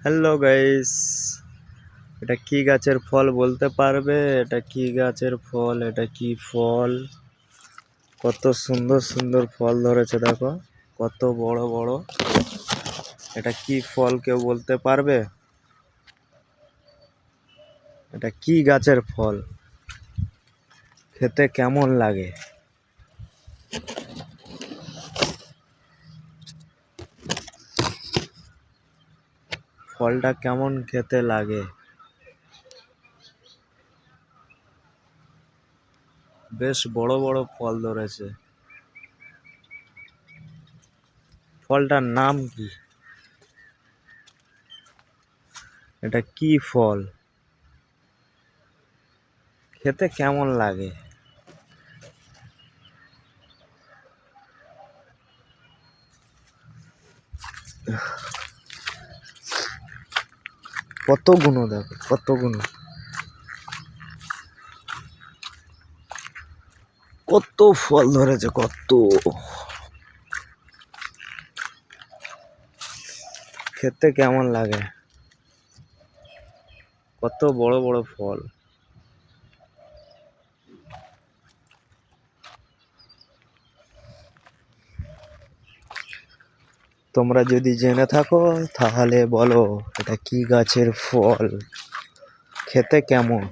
Hello guys, এটা কি গাছের ফল বলতে পারবে? এটা কি গাছের ফল? এটা কি ফল? কত সুন্দর সুন্দর ফল ধরেছে, দেখো কত বড় বড়। এটা কি ফল কেউ বলতে পারবে? এটা কি গাছের ফল? খেতে কেমন লাগে? ফলটা কেমন খেতে লাগে? বেশ বড় বড় ফল ধরেছে। ফলটার নাম কি? এটা কি ফল? খেতে কেমন লাগে? কতগুলো দেখো, কতগুলো, কত ফল ধরেছে, কত। খেতে কেমন লাগে? কত বড় বড় ফল। তোমরা যদি জেনে থাকো তাহলে বলো, এটা কি গাছের ফল? খেতে কেমন?